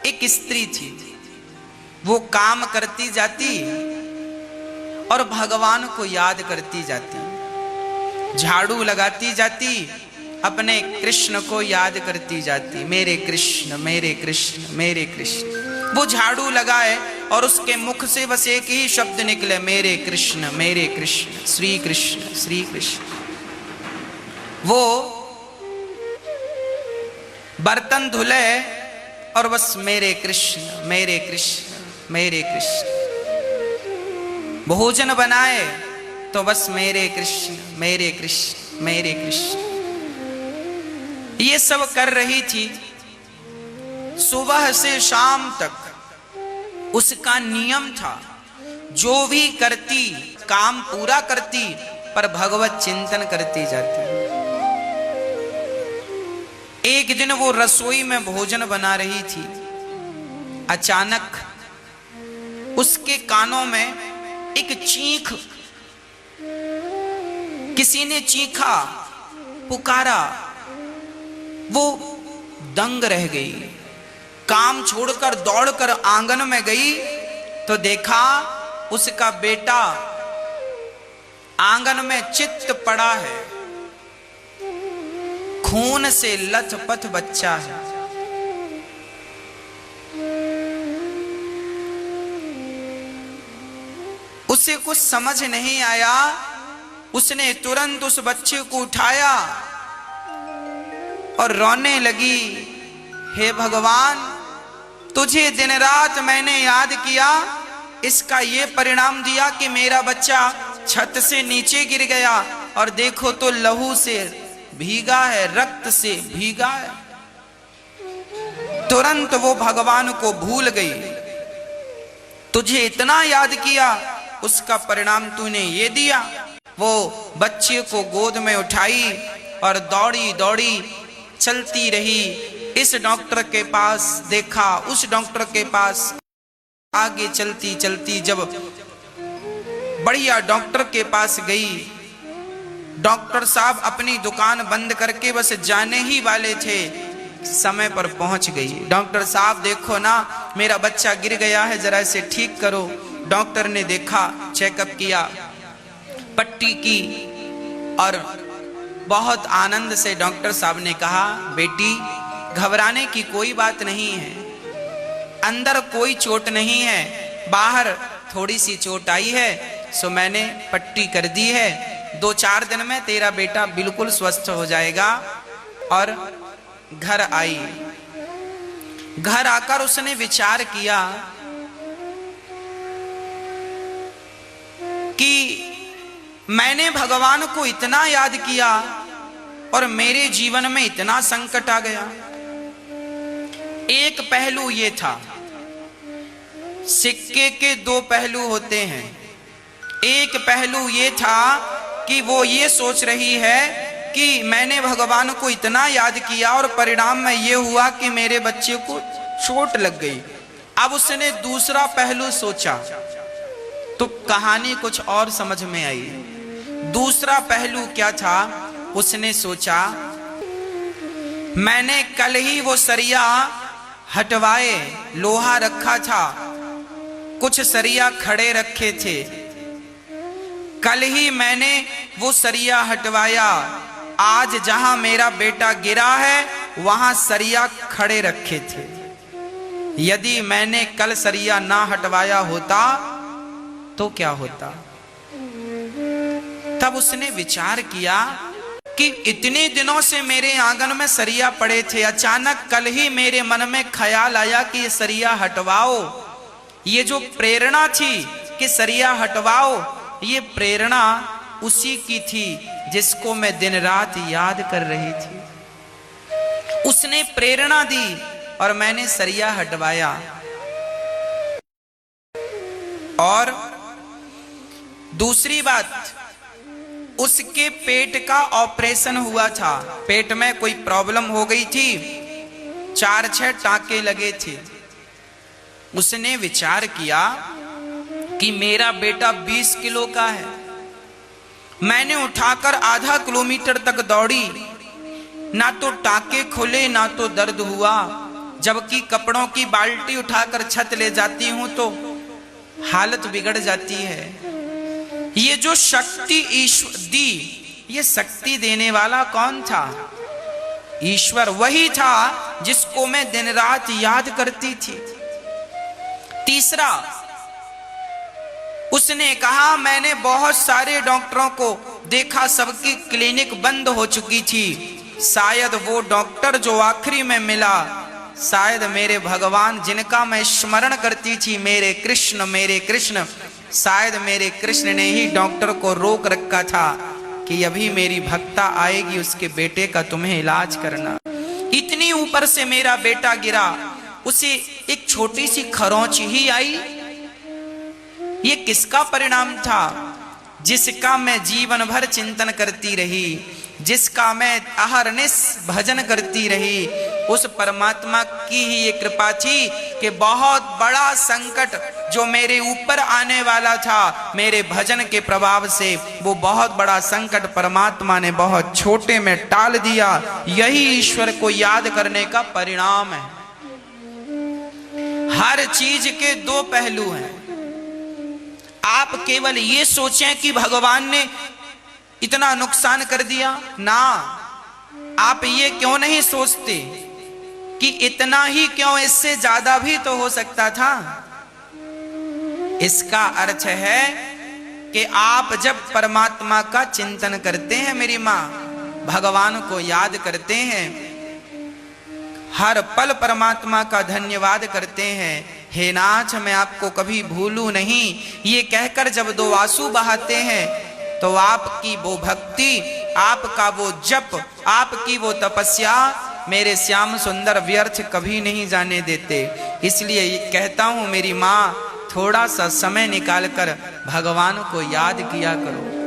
एक स्त्री थी, वो काम करती जाती और भगवान को याद करती जाती, झाड़ू लगाती जाती, अपने कृष्ण को याद करती जाती, मेरे कृष्ण मेरे कृष्ण मेरे कृष्ण। वो झाड़ू लगाए और उसके मुख से बस एक ही शब्द निकले, मेरे कृष्ण श्री कृष्ण श्री कृष्ण। वो बर्तन धुले और बस मेरे कृष्ण मेरे कृष्ण मेरे कृष्ण। भोजन बनाए तो बस मेरे कृष्ण मेरे कृष्ण मेरे कृष्ण। ये सब कर रही थी सुबह से शाम तक। उसका नियम था, जो भी करती काम पूरा करती पर भगवत चिंतन करती जाती। एक दिन वो रसोई में भोजन बना रही थी, अचानक उसके कानों में एक चीख, किसी ने चीखा, पुकारा। वो दंग रह गई, काम छोड़कर दौड़कर आंगन में गई तो देखा उसका बेटा आंगन में चित्त पड़ा है, खून से लथपथ बच्चा है। उसे कुछ समझ नहीं आया, उसने तुरंत उस बच्चे को उठाया और रोने लगी, हे भगवान, तुझे दिन रात मैंने याद किया, इसका ये परिणाम दिया कि मेरा बच्चा छत से नीचे गिर गया और देखो तो लहू से भीगा है, रक्त से भीगा है। तुरंत वो भगवान को भूल गई। तुझे इतना याद किया, उसका परिणाम तूने ये दिया। वो बच्चे को गोद में उठाई और दौड़ी दौड़ी चलती रही। इस डॉक्टर के पास देखा, उस डॉक्टर के पास, आगे चलती चलती जब बढ़िया डॉक्टर के पास गई, डॉक्टर साहब अपनी दुकान बंद करके बस जाने ही वाले थे, समय पर पहुंच गई। डॉक्टर साहब देखो ना, मेरा बच्चा गिर गया है, जरा इसे ठीक करो। डॉक्टर ने देखा, चेकअप किया, पट्टी की और बहुत आनंद से डॉक्टर साहब ने कहा, बेटी घबराने की कोई बात नहीं है, अंदर कोई चोट नहीं है, बाहर थोड़ी सी चोट आई है, सो मैंने पट्टी कर दी है, 2-4 दिन में तेरा बेटा बिल्कुल स्वस्थ हो जाएगा। और घर आई। घर आकर उसने विचार किया कि मैंने भगवान को इतना याद किया और मेरे जीवन में इतना संकट आ गया। एक पहलू ये था, सिक्के के 2 पहलू होते हैं। एक पहलू ये था कि वो ये सोच रही है कि मैंने भगवान को इतना याद किया और परिणाम में ये हुआ कि मेरे बच्चे को चोट लग गई। अब उसने दूसरा पहलू सोचा तो कहानी कुछ और समझ में आई। दूसरा पहलू क्या था? उसने सोचा, मैंने कल ही वो सरिया हटवाए, लोहा रखा था, कुछ सरिया खड़े रखे थे, कल ही मैंने वो सरिया हटवाया, आज जहां मेरा बेटा गिरा है वहां सरिया खड़े रखे थे। यदि मैंने कल सरिया ना हटवाया होता तो क्या होता? तब उसने विचार किया कि इतने दिनों से मेरे आंगन में सरिया पड़े थे, अचानक कल ही मेरे मन में ख्याल आया कि ये सरिया हटवाओ। ये जो प्रेरणा थी कि सरिया हटवाओ, ये प्रेरणा उसी की थी जिसको मैं दिन रात याद कर रही थी। उसने प्रेरणा दी और मैंने सरिया हटवाया। और दूसरी बात, उसके पेट का ऑपरेशन हुआ था, पेट में कोई प्रॉब्लम हो गई थी, 4-6 टांके लगे थे। उसने विचार किया कि मेरा बेटा 20 किलो का है, मैंने उठाकर आधा किलोमीटर तक दौड़ी, ना तो टांके खुले ना तो दर्द हुआ, जबकि कपड़ों की बाल्टी उठाकर छत ले जाती हूं तो हालत बिगड़ जाती है। ये जो शक्ति ईश्वर दी, ये शक्ति देने वाला कौन था? ईश्वर वही था जिसको मैं दिन रात याद करती थी। तीसरा, उसने कहा मैंने बहुत सारे डॉक्टरों को देखा, सबकी क्लिनिक बंद हो चुकी थी, शायद वो डॉक्टर जो आखिरी में मिला, शायद मेरे भगवान जिनका मैं स्मरण करती थी, मेरे कृष्ण, शायद मेरे कृष्ण ने ही डॉक्टर को रोक रखा था कि अभी मेरी भक्ता आएगी, उसके बेटे का तुम्हें इलाज करना। इतनी ऊपर से मेरा बेटा गिरा, उसे एक छोटी सी खरोंच ही आई। ये किसका परिणाम था? जिसका मैं जीवन भर चिंतन करती रही, जिसका मैं अहरनिश भजन करती रही, उस परमात्मा की ही ये कृपा थी कि बहुत बड़ा संकट जो मेरे ऊपर आने वाला था, मेरे भजन के प्रभाव से वो बहुत बड़ा संकट परमात्मा ने बहुत छोटे में टाल दिया। यही ईश्वर को याद करने का परिणाम है। हर चीज के दो पहलू हैं। आप केवल ये सोचें कि भगवान ने इतना नुकसान कर दिया ना, आप ये क्यों नहीं सोचते कि इतना ही क्यों, इससे ज्यादा भी तो हो सकता था। इसका अर्थ है कि आप जब परमात्मा का चिंतन करते हैं, मेरी माँ, भगवान को याद करते हैं, हर पल परमात्मा का धन्यवाद करते हैं, हे नाथ मैं आपको कभी भूलूं नहीं, ये कहकर जब दो आंसू बहाते हैं तो आपकी वो भक्ति, आपका वो जप, आपकी वो तपस्या मेरे श्याम सुंदर व्यर्थ कभी नहीं जाने देते। इसलिए कहता हूं मेरी माँ, थोड़ा सा समय निकालकर भगवान को याद किया करो।